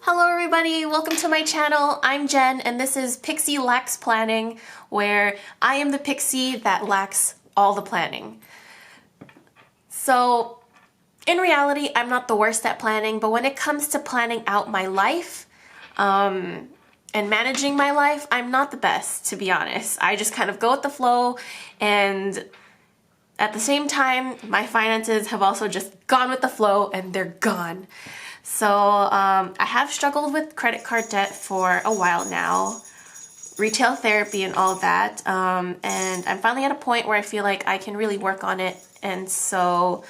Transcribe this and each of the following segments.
Hello everybody, welcome to my channel. I'm Jen and this is Pixie Lacks Planning, where I am the pixie that lacks all the planning. So in reality, I'm not the worst at planning, but when it comes to planning out my life and managing my life, I'm not the best, to be honest. I just kind of go with the flow, and at the same time, my finances have also just gone with the flow and they're gone. So I have struggled with credit card debt for a while now, retail therapy and all that, and I'm finally at a point where I feel like I can really work on it. And so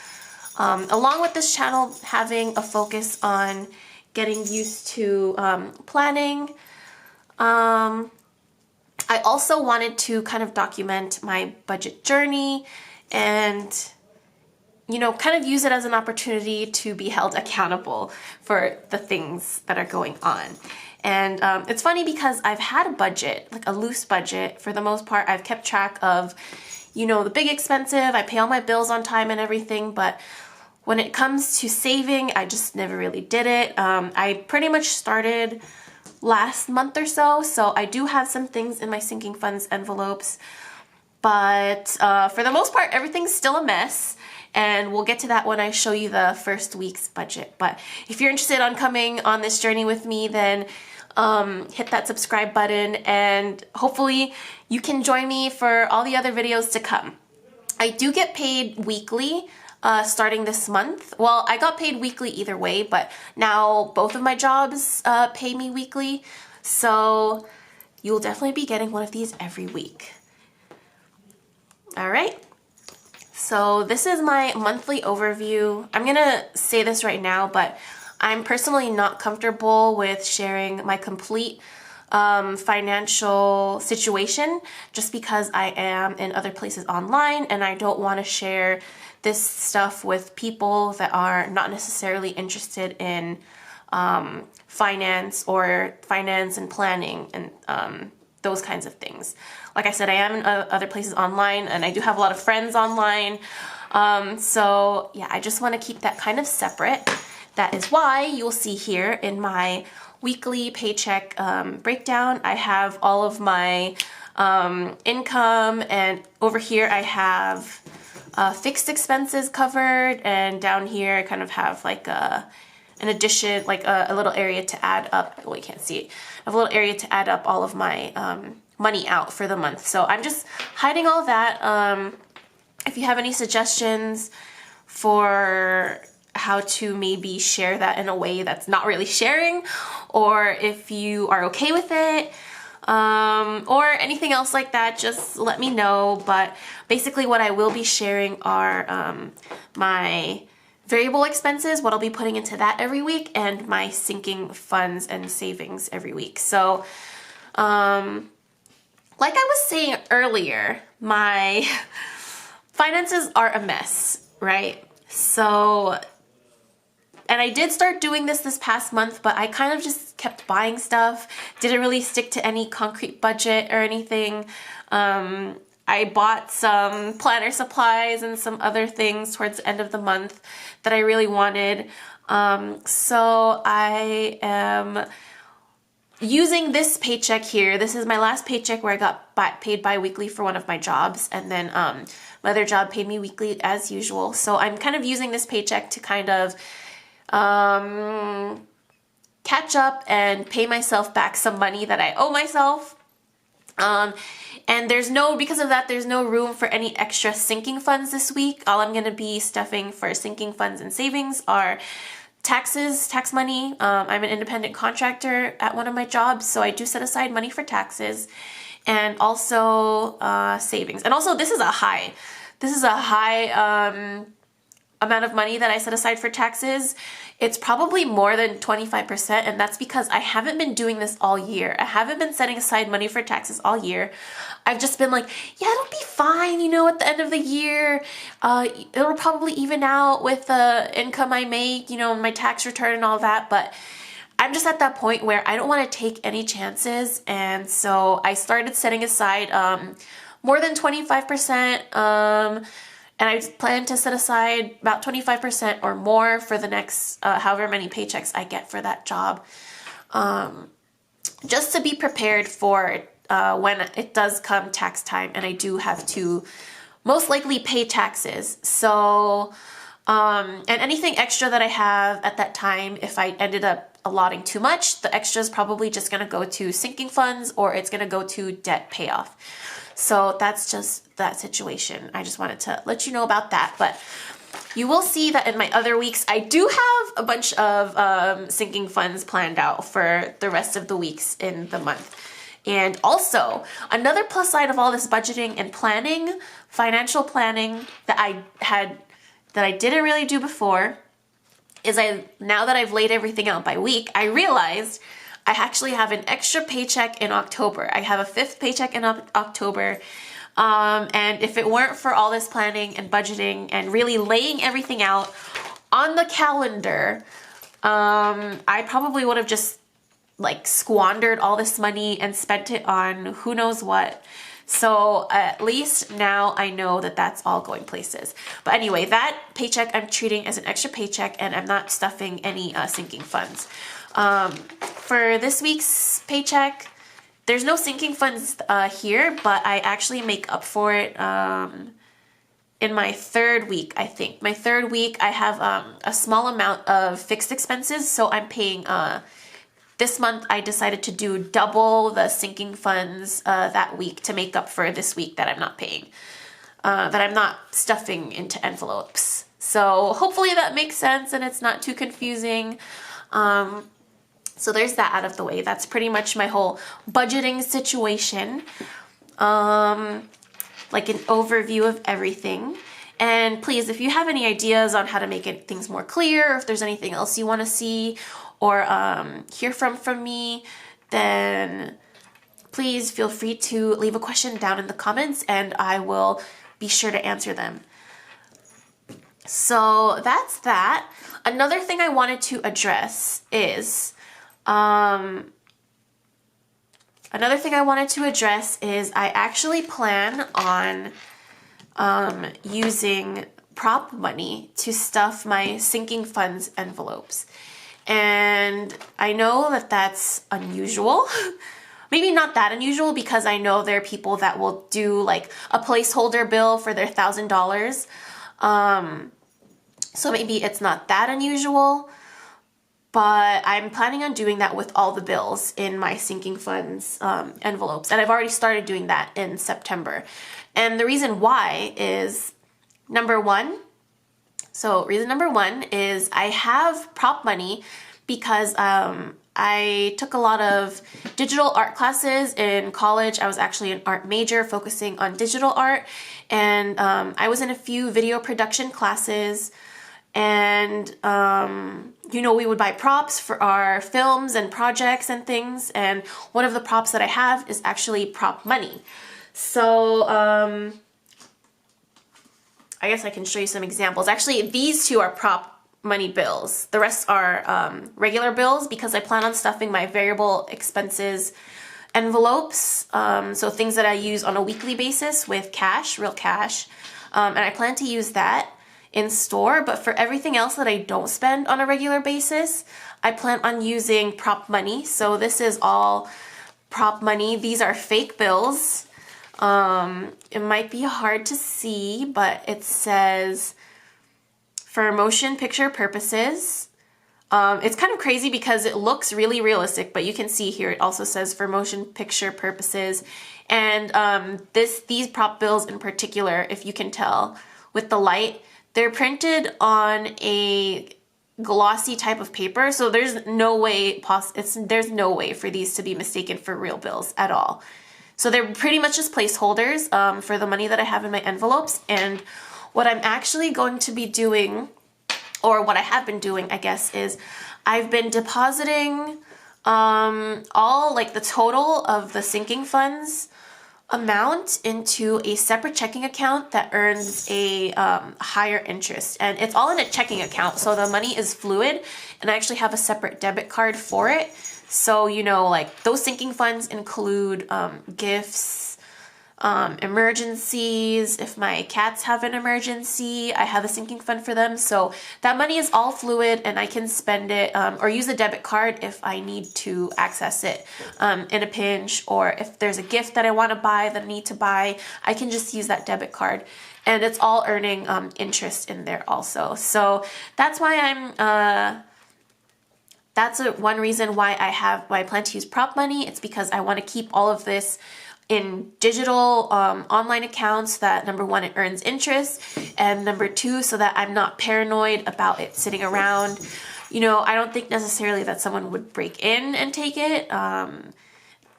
along with this channel having a focus on getting used to planning, I also wanted to kind of document my budget journey and kind of use it as an opportunity to be held accountable for the things that are going on. And it's funny because I've had a budget, like a loose budget. For the most part, I've kept track of, the big expensive. I pay all my bills on time and everything, but when it comes to saving, I just never really did it. I pretty much started last month or so, so I do have some things in my sinking funds envelopes, but for the most part, everything's still a mess. And we'll get to that when I show you the first week's budget. But if you're interested on coming on this journey with me, then hit that subscribe button, and hopefully you can join me for all the other videos to come. I do get paid weekly starting this month. Well, I got paid weekly either way, but now both of my jobs pay me weekly. So you'll definitely be getting one of these every week. All right. So this is my monthly overview. I'm gonna say this right now, but I'm personally not comfortable with sharing my complete financial situation, just because I am in other places online and I don't want to share this stuff with people that are not necessarily interested in finance and planning and those kinds of things. Like I said, I am in other places online, and I do have a lot of friends online. So yeah, I just want to keep that kind of separate. That is why you'll see here in my weekly paycheck breakdown, I have all of my income, and over here I have fixed expenses covered, and down here I kind of have like an addition, like a little area to add up. Well, you can't see it. I have a little area to add up all of my money out for the month. So I'm just hiding all that. If you have any suggestions for how to maybe share that in a way that's not really sharing, or if you are okay with it, or anything else like that, just let me know. But basically what I will be sharing are my variable expenses, what I'll be putting into that every week, and my sinking funds and savings every week. So like I was saying earlier, my finances are a mess, right? So, and I did start doing this past month, but I kind of just kept buying stuff, didn't really stick to any concrete budget or anything. I bought some planner supplies and some other things towards the end of the month that I really wanted. So I am using this paycheck here. This is my last paycheck where I got paid bi-weekly for one of my jobs, and then my other job paid me weekly as usual. So I'm kind of using this paycheck to kind of catch up and pay myself back some money that I owe myself. And because of that, there's no room for any extra sinking funds this week. All I'm going to be stuffing for sinking funds and savings are tax money. I'm an independent contractor at one of my jobs, so I do set aside money for taxes, and also savings. And also, this is a high amount of money that I set aside for taxes. It's probably more than 25%, and that's because I haven't been doing this all year. I haven't been setting aside money for taxes all year. I've just been like, yeah, it'll be fine, at the end of the year. It'll probably even out with the income I make, my tax return and all that, but I'm just at that point where I don't want to take any chances, and so I started setting aside more than 25%, and I plan to set aside about 25% or more for the next however many paychecks I get for that job. just to be prepared for when it does come tax time and I do have to most likely pay taxes. So, and anything extra that I have at that time, if I ended up allotting too much, the extra is probably just going to go to sinking funds or it's going to go to debt payoff. So that's just that situation. I just wanted to let you know about that. But you will see that in my other weeks, I do have a bunch of sinking funds planned out for the rest of the weeks in the month. And also, another plus side of all this budgeting and planning, financial planning that I didn't really do before, is now that I've laid everything out by week, I realized I actually have an extra paycheck in October. I have a 5th paycheck in October. And if it weren't for all this planning and budgeting and really laying everything out on the calendar, I probably would have just like squandered all this money and spent it on who knows what. So at least now I know that that's all going places. But anyway, that paycheck I'm treating as an extra paycheck and I'm not stuffing any sinking funds. For this week's paycheck, there's no sinking funds here, but I actually make up for it in my 3rd week, I think. My 3rd week, I have a small amount of fixed expenses, so I'm paying... This month, I decided to do double the sinking funds that week to make up for this week that I'm not paying, that I'm not stuffing into envelopes. So hopefully that makes sense and it's not too confusing. So there's that out of the way. That's pretty much my whole budgeting situation, like an overview of everything. And please, if you have any ideas on how to make things more clear, or if there's anything else you want to see or hear from me, then please feel free to leave a question down in the comments and I will be sure to answer them. So that's that. Another thing I wanted to address is, I actually plan on using prop money to stuff my sinking funds envelopes. And I know that that's unusual. Maybe not that unusual because I know there are people that will do like a placeholder bill for their $1,000. So maybe it's not that unusual, but I'm planning on doing that with all the bills in my sinking funds envelopes. And I've already started doing that in September. And the reason why is reason number one is I have prop money because I took a lot of digital art classes in college. I was actually an art major focusing on digital art. And I was in a few video production classes. And, we would buy props for our films and projects and things. And one of the props that I have is actually prop money. So, I guess I can show you some examples. Actually, these two are prop money bills. The rest are regular bills because I plan on stuffing my variable expenses envelopes. So things that I use on a weekly basis with cash, real cash. And I plan to use that in store. But for everything else that I don't spend on a regular basis, I plan on using prop money. So this is all prop money. These are fake bills. It might be hard to see, but it says for motion picture purposes. It's kind of crazy because it looks really realistic, but you can see here it also says for motion picture purposes. And these prop bills in particular, if you can tell with the light, they're printed on a glossy type of paper, so there's no way for these to be mistaken for real bills at all. So they're pretty much just placeholders for the money that I have in my envelopes. And what I'm actually going to be doing, or what I have been doing, I guess, is I've been depositing the total of the sinking funds amount into a separate checking account that earns a higher interest. And it's all in a checking account, so the money is fluid, and I actually have a separate debit card for it. So, those sinking funds include gifts, emergencies. If my cats have an emergency, I have a sinking fund for them. So that money is all fluid and I can spend it or use a debit card if I need to access it in a pinch, or if there's a gift that I want to buy that I need to buy, I can just use that debit card. And it's all earning interest in there also. So that's why that's one reason why I plan to use prop money. It's because I want to keep all of this in digital online accounts that, number one, it earns interest, and number two, so that I'm not paranoid about it sitting around. You know, I don't think necessarily that someone would break in and take it.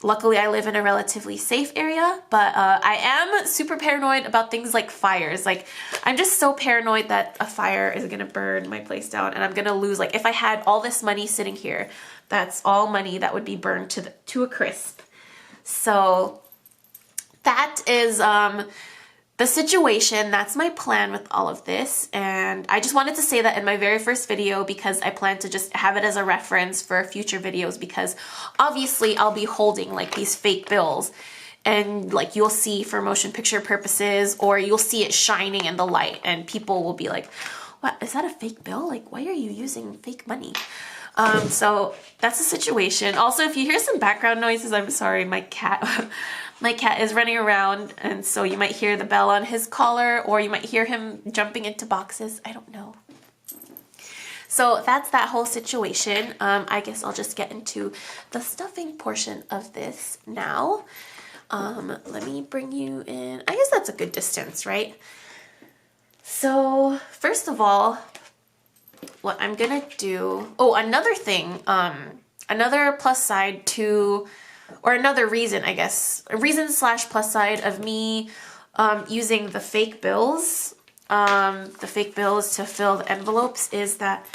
Luckily, I live in a relatively safe area, but I am super paranoid about things like fires. Like, I'm just so paranoid that a fire is gonna burn my place down and I'm gonna lose. Like, if I had all this money sitting here, that's all money that would be burned to a crisp. So that is the situation. That's my plan with all of this, and I just wanted to say that in my very first video because I plan to just have it as a reference for future videos, because obviously I'll be holding like these fake bills and like you'll see for motion picture purposes, or you'll see it shining in the light and people will be like, what, is that a fake bill? Like, why are you using fake money? So that's the situation. Also, if you hear some background noises, I'm sorry, my cat is running around, and so you might hear the bell on his collar, or you might hear him jumping into boxes. I don't know. So that's that whole situation. I guess I'll just get into the stuffing portion of this now. Let me bring you in. I guess that's a good distance, right? So first of all, what I'm gonna do, another thing, another plus side to, or another reason, I guess, a reason / plus side of me using the fake bills to fill the envelopes is that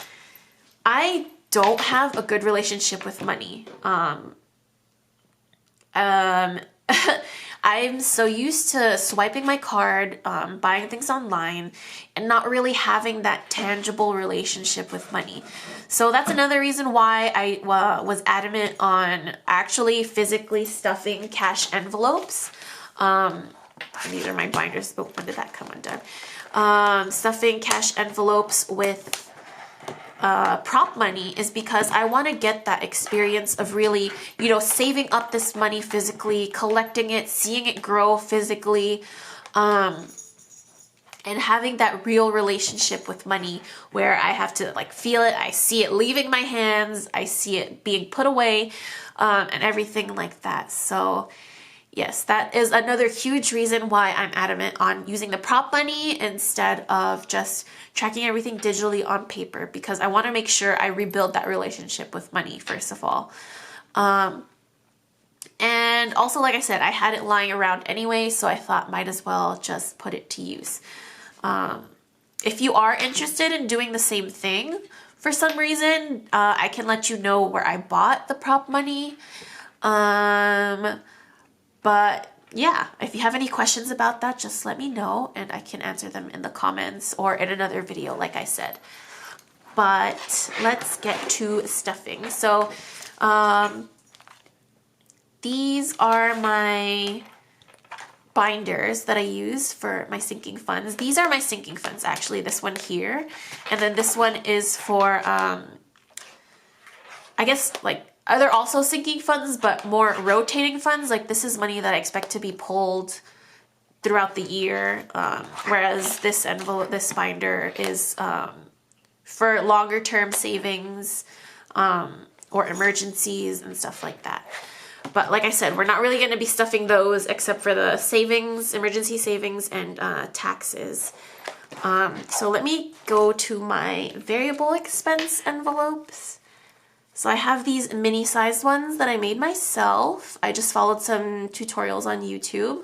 I don't have a good relationship with money. I'm so used to swiping my card, buying things online, and not really having that tangible relationship with money. So that's another reason why I was adamant on actually physically stuffing cash envelopes. These are my binders. Oh, when did that come undone? Stuffing cash envelopes with prop money is because I want to get that experience of really, you know, saving up this money physically, collecting it, seeing it grow physically, and having that real relationship with money where I have to like feel it, I see it leaving my hands, I see it being put away, and everything like that. So yes, that is another huge reason why I'm adamant on using the prop money instead of just tracking everything digitally on paper, because I want to make sure I rebuild that relationship with money first of all. And also, like I said, I had it lying around anyway, so I thought might as well just put it to use. If you are interested in doing the same thing for some reason, I can let you know where I bought the prop money. But yeah, if you have any questions about that, just let me know and I can answer them in the comments or in another video, like I said. But let's get to stuffing. So these are my binders that I use for my sinking funds. These are my sinking funds, actually, this one here. And then this one is for, I guess, like, they're also sinking funds, but more rotating funds. Like, this is money that I expect to be pulled throughout the year, whereas this envelope, this binder is for longer term savings or emergencies and stuff like that. But like I said, we're not really going to be stuffing those except for the savings, emergency savings, and taxes. So let me go to my variable expense envelopes. So I have these mini sized ones that I made myself. I just followed some tutorials on YouTube.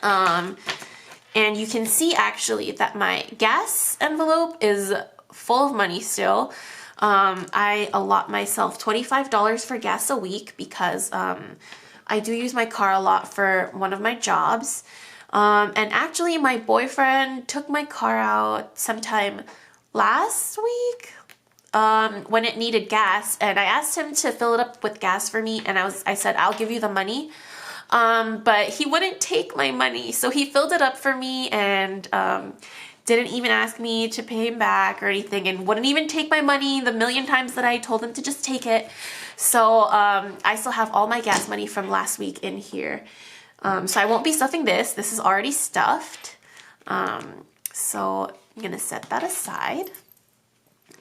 And you can see actually that my gas envelope is full of money still. I allot myself $25 for gas a week because I do use my car a lot for one of my jobs. And actually my boyfriend took my car out sometime last week. When it needed gas, and I asked him to fill it up with gas for me, and I said, I'll give you the money. But he wouldn't take my money. So he filled it up for me and didn't even ask me to pay him back or anything, and wouldn't even take my money the million times that I told him to just take it. So I still have all my gas money from last week in here. So I won't be stuffing this. This is already stuffed. So I'm going to set that aside.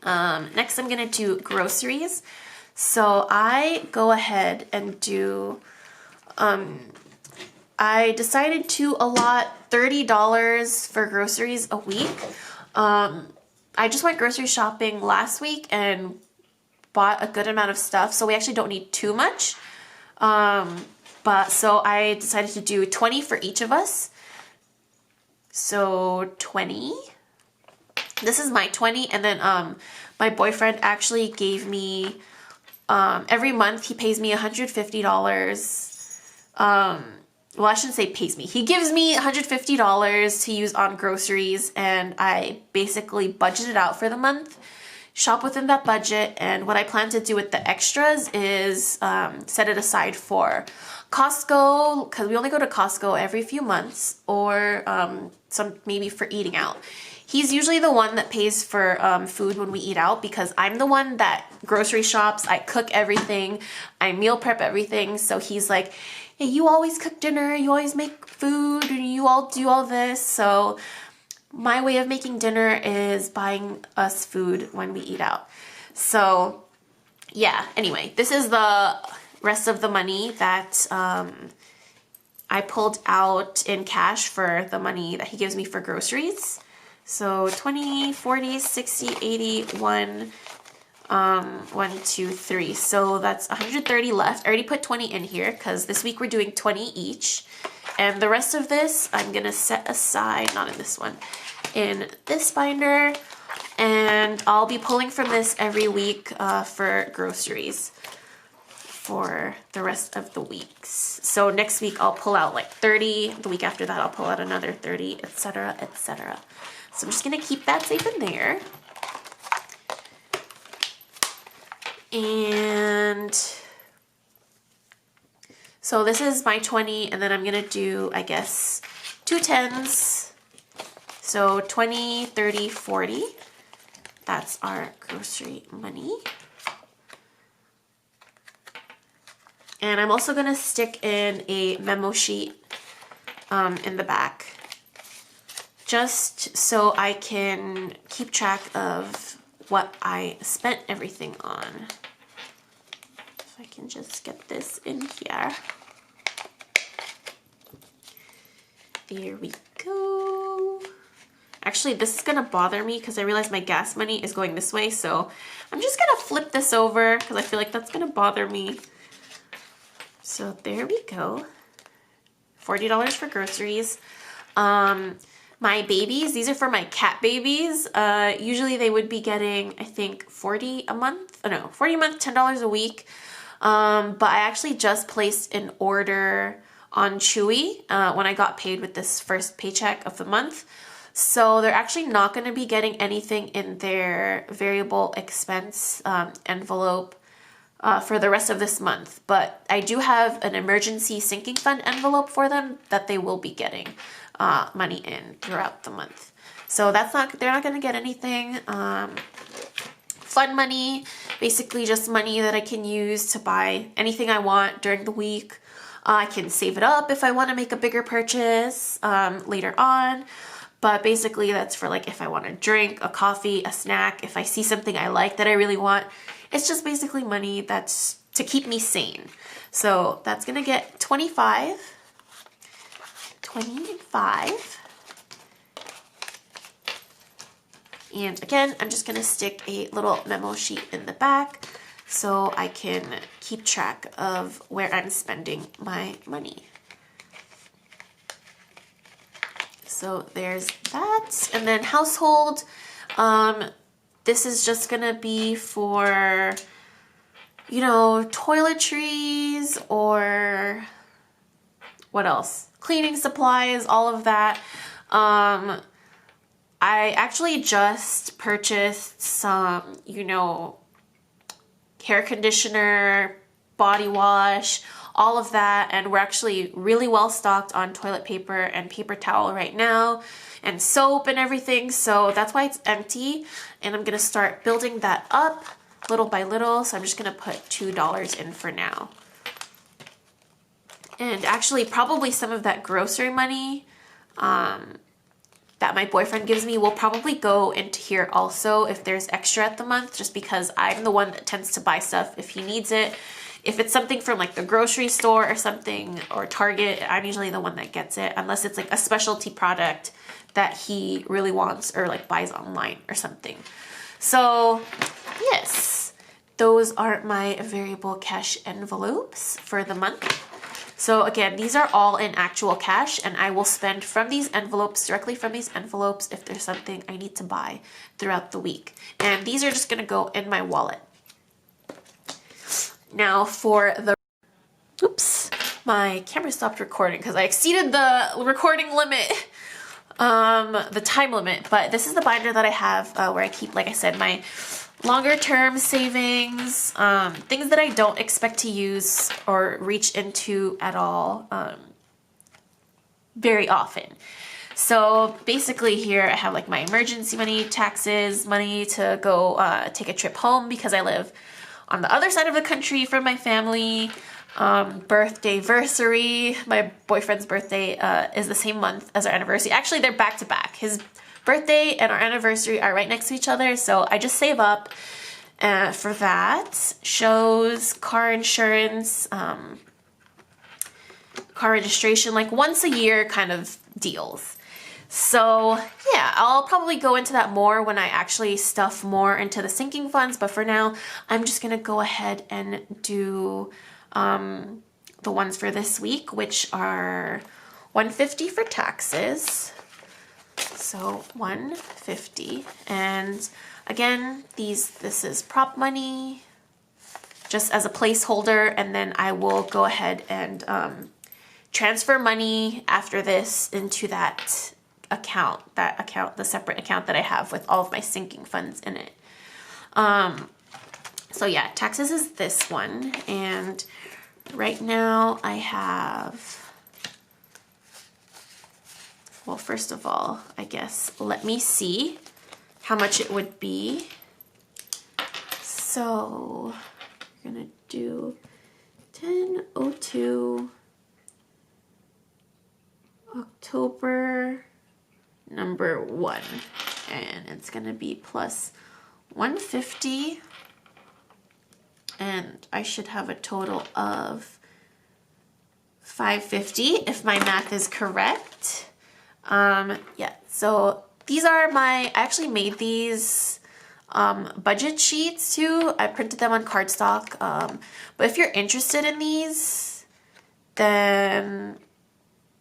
Next I'm going to do groceries. So I go ahead and do, I decided to allot $30 for groceries a week. I just went grocery shopping last week and bought a good amount of stuff, so we actually don't need too much. But so I decided to do 20 for each of us. So 20. This is my 20, and then my boyfriend actually gave me, every month he pays me $150. Well, I shouldn't say pays me. He gives me $150 to use on groceries, and I basically budget it out for the month, shop within that budget, and what I plan to do with the extras is set it aside for Costco, because we only go to Costco every few months, or some maybe for eating out. He's usually the one that pays for food when we eat out, because I'm the one that grocery shops. I cook everything. I meal prep everything. So he's like, hey, you always cook dinner. You always make food. And you all do all this. So my way of making dinner is buying us food when we eat out. So yeah, anyway, this is the rest of the money that I pulled out in cash for the money that he gives me for groceries. So 20, 40, 60, 80, 1, 2, 3. So that's 130 left. I already put 20 in here because this week we're doing 20 each. And the rest of this I'm going to set aside, not in this one, in this binder. And I'll be pulling from this every week for groceries for the rest of the weeks. So next week I'll pull out like 30. The week after that I'll pull out another 30, etc., etc. So I'm just going to keep that safe in there. And so this is my 20, and then I'm going to do, I guess, 2 10s. So 20, 30, 40. That's our grocery money. And I'm also going to stick in a memo sheet in the back, just so I can keep track of what I spent everything on. If I can just get this in here. There we go. Actually, this is gonna bother me because I realize my gas money is going this way, so I'm just gonna flip this over because I feel like that's gonna bother me. So there we go. $40 for groceries. My babies, these are for my cat babies. Usually they would be getting, I think, 40 a month. Oh no, 40 a month, $10 a week. But I actually just placed an order on Chewy when I got paid with this first paycheck of the month. So they're actually not going to be getting anything in their variable expense envelope for the rest of this month. But I do have an emergency sinking fund envelope for them that they will be getting money in throughout the month. So that's not, they're not going to get anything. Fun money, basically just money that I can use to buy anything I want during the week. I can save it up if I want to make a bigger purchase later on. But basically that's for like if I want a drink, a coffee, a snack, if I see something I like that I really want. It's just basically money that's to keep me sane. So that's going to get 25. 25. And again, I'm just going to stick a little memo sheet in the back so I can keep track of where I'm spending my money. So there's that. And then household, this is just going to be for, you know, toiletries or what else? Cleaning supplies, all of that. I actually just purchased some, you know, hair conditioner, body wash, all of that. And we're actually really well stocked on toilet paper and paper towel right now, and soap and everything. So that's why it's empty. And I'm gonna start building that up little by little. So I'm just gonna put $2 in for now. And actually probably some of that grocery money that my boyfriend gives me will probably go into here also if there's extra at the month, just because I'm the one that tends to buy stuff if he needs it. If it's something from like the grocery store or something, or Target, I'm usually the one that gets it, unless it's like a specialty product that he really wants or like buys online or something. So yes, those are my variable cash envelopes for the month. So again, these are all in actual cash, and I will spend from these envelopes, directly from these envelopes, if there's something I need to buy throughout the week. And these are just gonna go in my wallet. Now for the, oops, my camera stopped recording because I exceeded the recording limit, the time limit. But this is the binder that I have where I keep, like I said, my longer term savings, things that I don't expect to use or reach into at all very often. So basically here I have like my emergency money, taxes, money to go take a trip home because I live on the other side of the country from my family, birthday-versary. My boyfriend's birthday is the same month as our anniversary. Actually, they're back to back. His birthday and our anniversary are right next to each other, so I just save up for that. Shows, car insurance, car registration, like once a year kind of deals. So yeah, I'll probably go into that more when I actually stuff more into the sinking funds, but for now, I'm just gonna go ahead and do the ones for this week, which are $150 for taxes. So $150, and again, this is prop money, just as a placeholder, and then I will go ahead and transfer money after this into that account, the separate account that I have with all of my sinking funds in it. So yeah, taxes is this one, and right now I have, well, first of all, I guess, let me see how much it would be. So we're gonna do 10/02 October number 1, and it's gonna be plus 150, and I should have a total of 550 if my math is correct. Yeah, so these are I actually made these budget sheets too. I printed them on cardstock, but if you're interested in these, then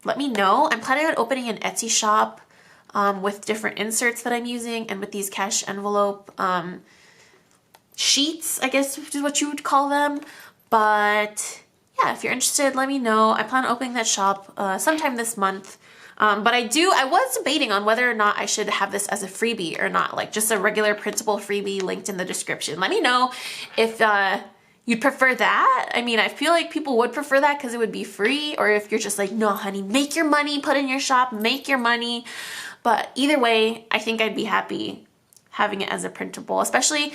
let me know. I'm planning on opening an Etsy shop with different inserts that I'm using, and with these cash envelope sheets, I guess is what you would call them. But yeah, if you're interested, let me know. I plan on opening that shop sometime this month. But I was debating on whether or not I should have this as a freebie or not, like just a regular printable freebie linked in the description. Let me know if you'd prefer that. I mean, I feel like people would prefer that because it would be free, or if you're just like, no, honey, make your money, put in your shop, make your money. But either way, I think I'd be happy having it as a printable, especially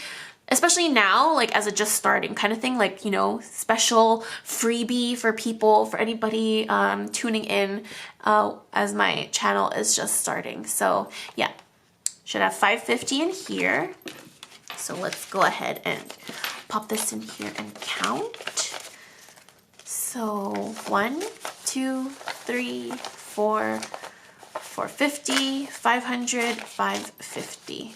now, like as a just starting kind of thing, like, you know, special freebie for people, for anybody tuning in as my channel is just starting. So yeah, should have 550 in here. So let's go ahead and pop this in here and count. So 1, 2, 3, 4, 450, 500, 550.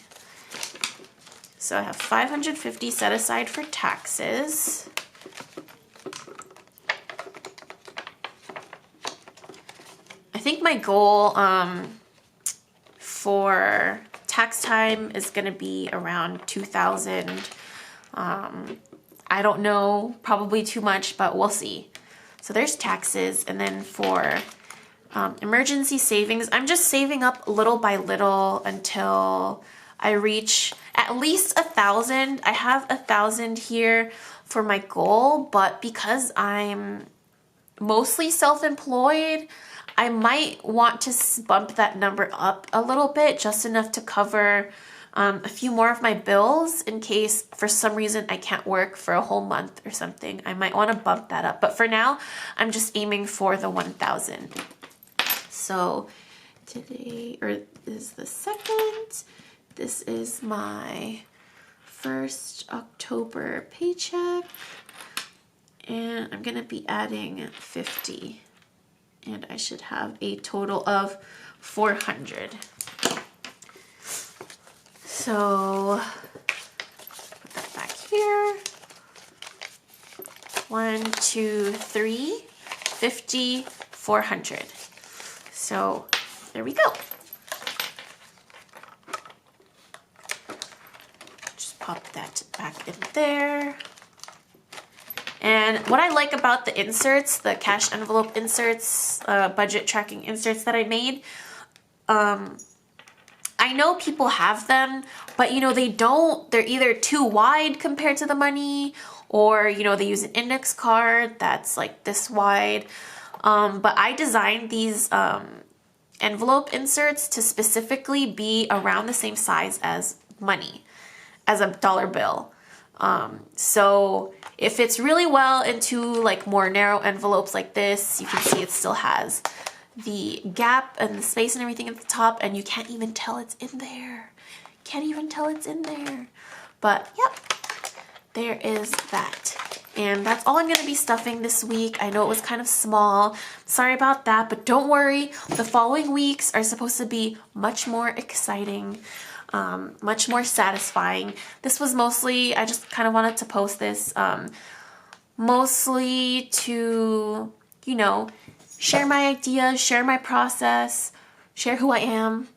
So I have 550 set aside for taxes. I think my goal for tax time is going to be around 2,000. I don't know, probably too much, but we'll see. So there's taxes, and then for emergency savings, I'm just saving up little by little until I reach at least 1,000. I have 1,000 here for my goal, but because I'm mostly self-employed, I might want to bump that number up a little bit, just enough to cover a few more of my bills in case for some reason I can't work for a whole month or something. I might want to bump that up. But for now, I'm just aiming for the 1,000. So today, or is the 2nd, this is my first October paycheck. And I'm going to be adding 50. And I should have a total of 400. So put that back here. 1, 2, 3, 50, 400. So there we go. Just pop that back in there. And what I like about the inserts, the cash envelope inserts, budget tracking inserts that I made, I know people have them, but you know, they're either too wide compared to the money, or you know, they use an index card that's like this wide. But I designed these envelope inserts to specifically be around the same size as money, as a dollar bill. So it fits really well into like more narrow envelopes like this. You can see it still has the gap and the space and everything at the top, and you can't even tell it's in there. Can't even tell it's in there. But yep, there is that. And that's all I'm going to be stuffing this week. I know it was kind of small. Sorry about that, but don't worry. The following weeks are supposed to be much more exciting, much more satisfying. This was mostly, I just kind of wanted to post this mostly to, you know, share my ideas, share my process, share who I am,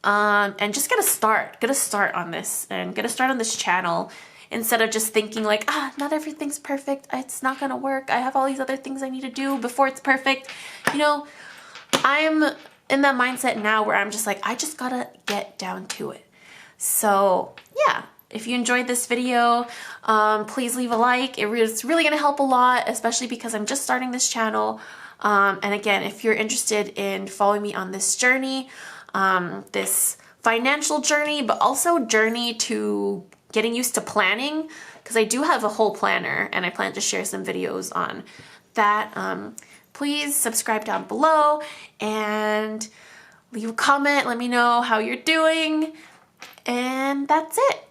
and just get a start on this, and get a start on this channel, instead of just thinking like, not everything's perfect, it's not gonna work, I have all these other things I need to do before it's perfect. You know, I'm in that mindset now where I'm just like, I just gotta get down to it. So yeah, if you enjoyed this video, please leave a like. It's really gonna help a lot, especially because I'm just starting this channel. And again, if you're interested in following me on this journey, this financial journey, but also journey to getting used to planning, because I do have a whole planner and I plan to share some videos on that, please subscribe down below and leave a comment. Let me know how you're doing. And that's it.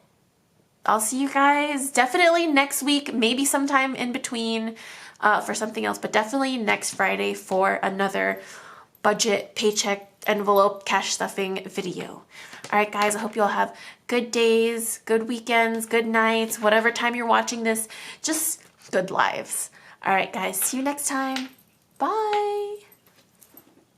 I'll see you guys definitely next week, maybe sometime in between for something else, but definitely next Friday for another budget, paycheck, envelope, cash stuffing video. All right, guys, I hope you all have good days, good weekends, good nights, whatever time you're watching this, just good lives. All right, guys, see you next time. Bye.